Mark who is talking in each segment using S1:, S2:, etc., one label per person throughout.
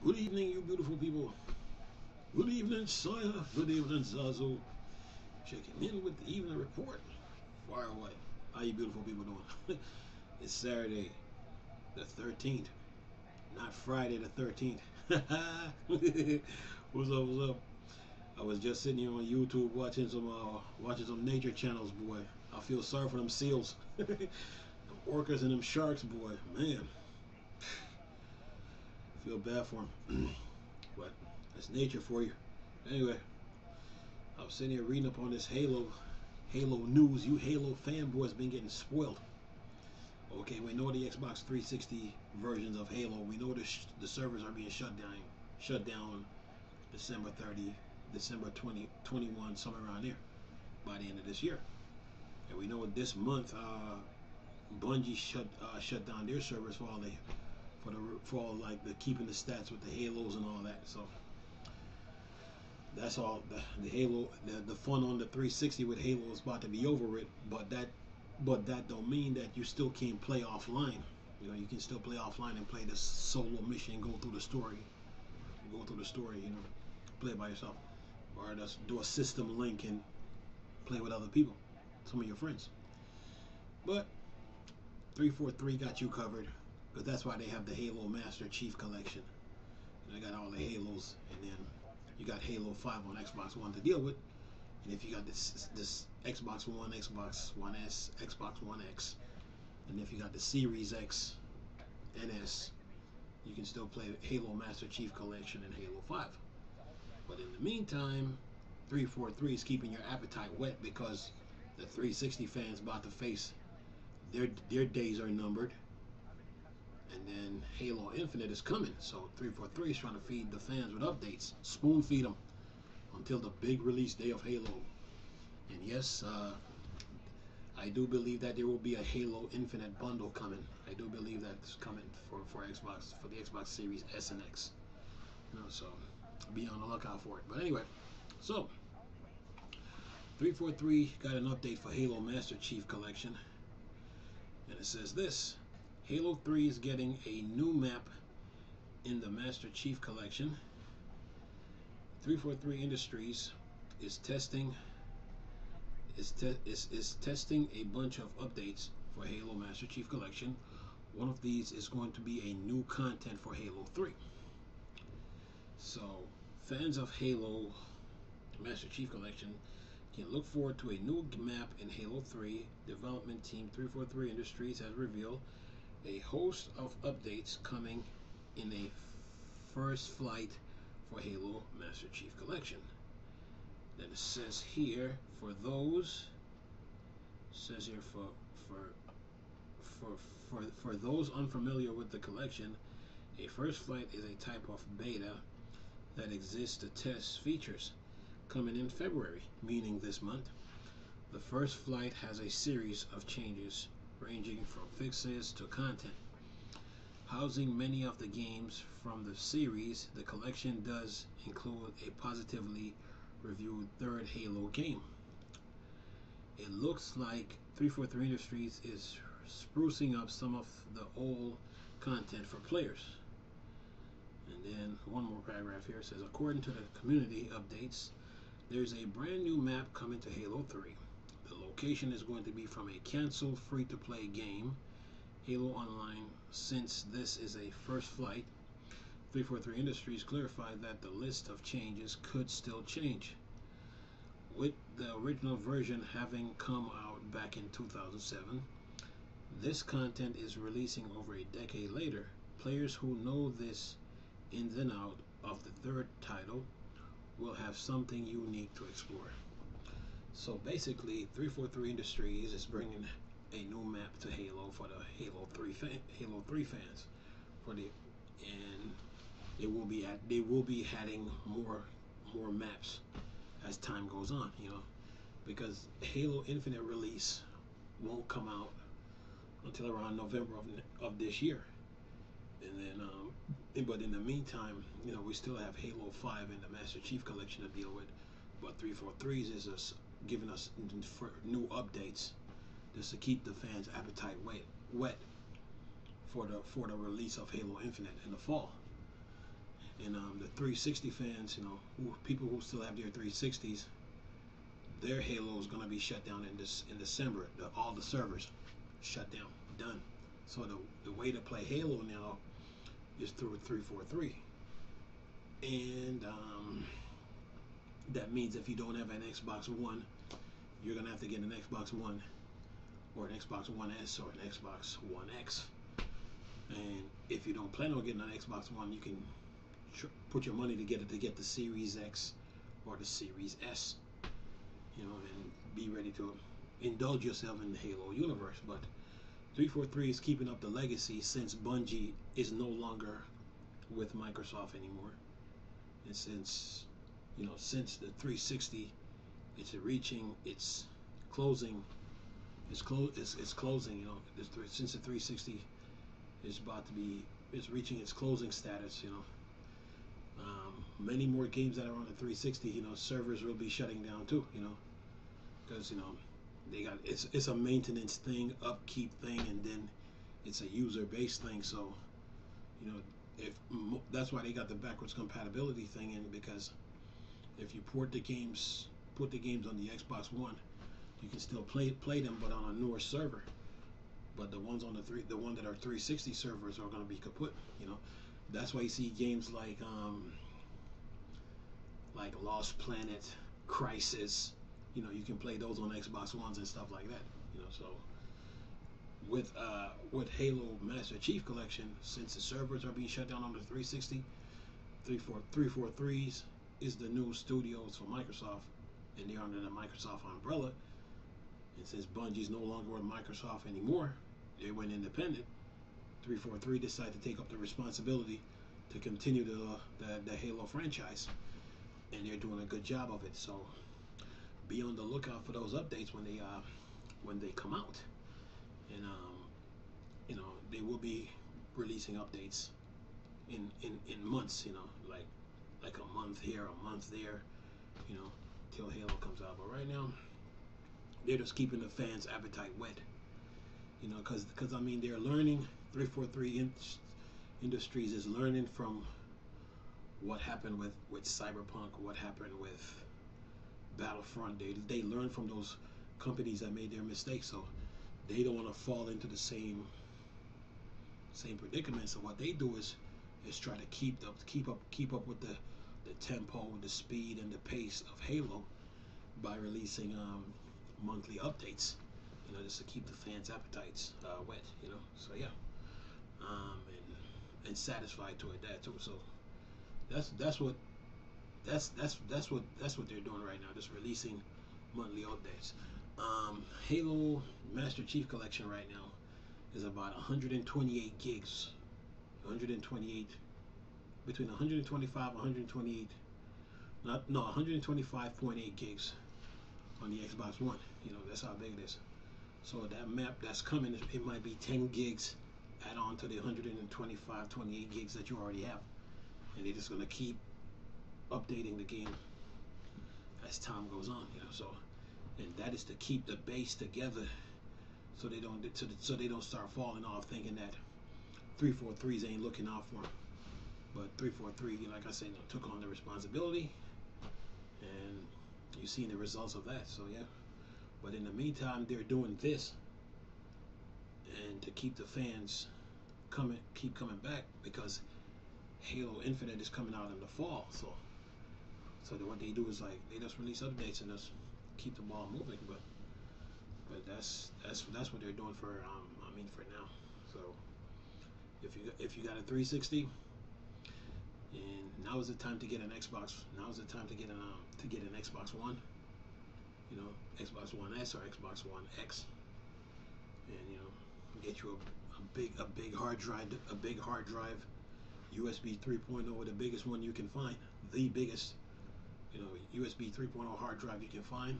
S1: Good evening, you beautiful people. Good evening, Saya. Good evening, Zazu. Checking in with the evening report. Fire away. How you beautiful people doing? It's Saturday, the 13th, not Friday the 13th. What's up? What's up? I was just sitting here on YouTube watching some nature channels, boy. I feel sorry for them seals, them orcas and them sharks, boy. Man, I feel bad for them. But that's nature for you. Anyway, I was sitting here reading up on this Halo news. You Halo fanboys been getting spoiled. Okay, we know the Xbox 360 versions of Halo. We know the servers are being shut down December 30, December 2021, somewhere around there, by the end of this year. And we know this month, Bungie shut down their servers for all like the keeping the stats with the Halos and all that. So that's all. The Halo, the fun on the 360 with Halo is about to be over with. But that don't mean that you still can't play offline. You know, you can still play offline and play the solo mission, go through the story, you know, play it by yourself, or just do a system link and play with other people, some of your friends. But 343 got you covered, because that's why they have the Halo Master Chief Collection. And they got all the Halos, and then you got Halo 5 on Xbox One to deal with. And if you got this Xbox One, Xbox One S, Xbox One X, and if you got the Series X and S, you can still play Halo Master Chief Collection and Halo 5. But in the meantime, 343 is keeping your appetite wet, because the 360 fans about to face their days are numbered. And then Halo Infinite is coming, so 343 is trying to feed the fans with updates, spoon feed them until the big release day of Halo. And yes, I do believe that there will be a Halo Infinite bundle coming. I do believe that's coming for Xbox, for the Xbox Series S and X. You know, so be on the lookout for it. But anyway, so 343 got an update for Halo Master Chief Collection, and it says this: Halo 3 is getting a new map in the Master Chief Collection. 343 Industries is testing a bunch of updates for Halo Master Chief Collection. One of these is going to be a new content for Halo 3. So fans of Halo Master Chief Collection can look forward to a new map in Halo 3. Development team 343 Industries has revealed a host of updates coming in a first flight for Halo Master Chief Collection. Then it says here, for those unfamiliar with the collection, a first flight is a type of beta that exists to test features, coming in February, meaning this month. The first flight has a series of changes ranging from fixes to content. Housing many of the games from the series, the collection does include a positively reviewed third Halo game. It looks like 343 Industries is sprucing up some of the old content for players. And then one more paragraph here says, according to the community updates, there's a brand new map coming to Halo 3. The location is going to be from a canceled free-to-play game, Halo Online. Since this is a first flight, 343 Industries clarified that the list of changes could still change. With the original version having come out back in 2007, this content is releasing over a decade later. Players who know this ins and out of the third title will have something unique to explore. So basically, 343 Industries is bringing a new map to Halo for the Halo 3 fans, and they will be adding more maps as time goes on, you know, because Halo Infinite release won't come out until around November of this year. And then but in the meantime, you know, we still have Halo 5 and the Master Chief Collection to deal with. But 343s is just giving us new updates just to keep the fans' appetite wet for the release of Halo Infinite in the fall. And the 360 fans, people who still have their 360s, their Halo is going to be shut down in December. All the servers shut down, done. So the way to play Halo now is through 343, and that means if you don't have an Xbox One, you're going to have to get an Xbox One or an Xbox One S or an Xbox One X. And if you don't plan on getting an Xbox One, you can put your money to get the Series X or the Series S, and be ready to indulge yourself in the Halo universe. But 343 is keeping up the legacy since Bungie is no longer with Microsoft anymore, and since the 360, it's reaching its closing. It's closing. Since the 360 is reaching its closing status. Many more games that are on the 360, servers will be shutting down too. Because they got it's a maintenance thing, upkeep thing, and then it's a user base thing. So if that's why they got the backwards compatibility thing in, because if you put the games on the Xbox One, you can still play them, but on a newer server. But the ones the one that are 360 servers are going to be kaput. That's why you see games like Lost Planet, Crisis. You can play those on Xbox Ones and stuff like that. So with Halo Master Chief Collection, since the servers are being shut down on the 360, 343s is the new studios for Microsoft, and they're under the Microsoft umbrella. And since Bungie's no longer with Microsoft anymore, they went independent. 343 decided to take up the responsibility to continue the Halo franchise, and they're doing a good job of it. So be on the lookout for those updates when they come out, and they will be releasing updates in months. Like a month here, a month there, till Halo comes out. But right now, they're just keeping the fans' appetite wet. Because they're learning. 343 Industries is learning from what happened with Cyberpunk, what happened with Battlefront. They learn from those companies that made their mistakes, so they don't want to fall into the same predicament. So what they do is try to keep up with the tempo, the speed, and the pace of Halo by releasing monthly updates. Just to keep the fans' appetites wet. So yeah, and satisfied toward that too. So that's what they're doing right now. Just releasing monthly updates. Halo Master Chief Collection right now is about 128 gigs. 128 between 125 and 128. 125.8 gigs on the Xbox One. That's how big it is. So that map that's coming, it might be 10 gigs add on to the 125, 28 gigs that you already have. And they're just going to keep updating the game as time goes on. So, and that is to keep the base together, so they don't start falling off, thinking that 343s ain't looking out for them. But 343, like I said, took on the responsibility, and you're seeing the results of that. So yeah. But in the meantime, they're doing this, and to keep the fans keep coming back, because Halo Infinite is coming out in the fall. So what they do is they just release updates and just keep the ball moving. But that's what they're doing for now. So if you got a 360, and now is the time to get an Xbox. Now is the time to get an Xbox One. Xbox One S or Xbox One X, and get you a big hard drive, USB 3.0, the biggest one you can find, the biggest USB 3.0 hard drive you can find.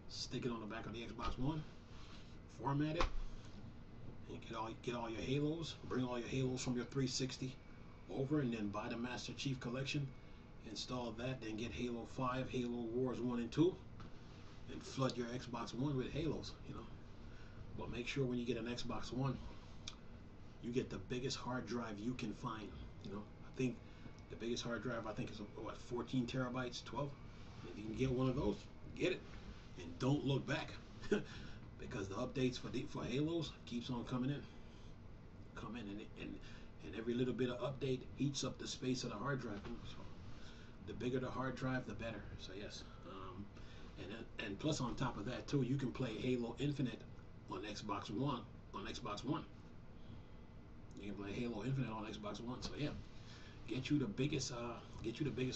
S1: Stick it on the back of the Xbox One, format it, and get all your Halos. Bring all your Halos from your 360 over, and then buy the Master Chief Collection. Install that, then get Halo 5, Halo Wars 1 and 2. And flood your Xbox One with Halos, But make sure when you get an Xbox One, you get the biggest hard drive you can find. I think The biggest hard drive I think is what, 14 terabytes, 12. If you can get one of those, get it, and don't look back, because the updates for Halos keeps on coming in, and every little bit of update eats up the space of the hard drive. So the bigger the hard drive, the better. So yes, and plus on top of that too, you can play Halo Infinite on Xbox One. You can play Halo Infinite on Xbox One. So yeah, get you the biggest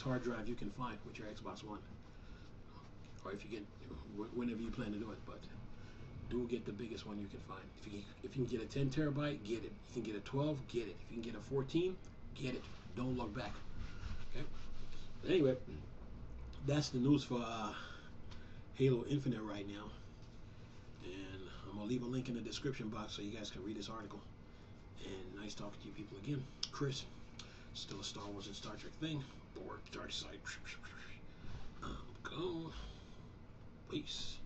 S1: hard drive you can find with your Xbox One, or if you get whenever you plan to do it. But do get the biggest one you can find. If you can get a 10 terabyte, get it. If you can get a 12, get it. If you can get a 14, get it. Don't look back. Okay. But anyway, that's the news for Halo Infinite right now. And I'm gonna leave a link in the description box so you guys can read this article. And nice talking to you people again. Chris, still a Star Wars and Star Trek thing, or Dark Side. Go. Peace.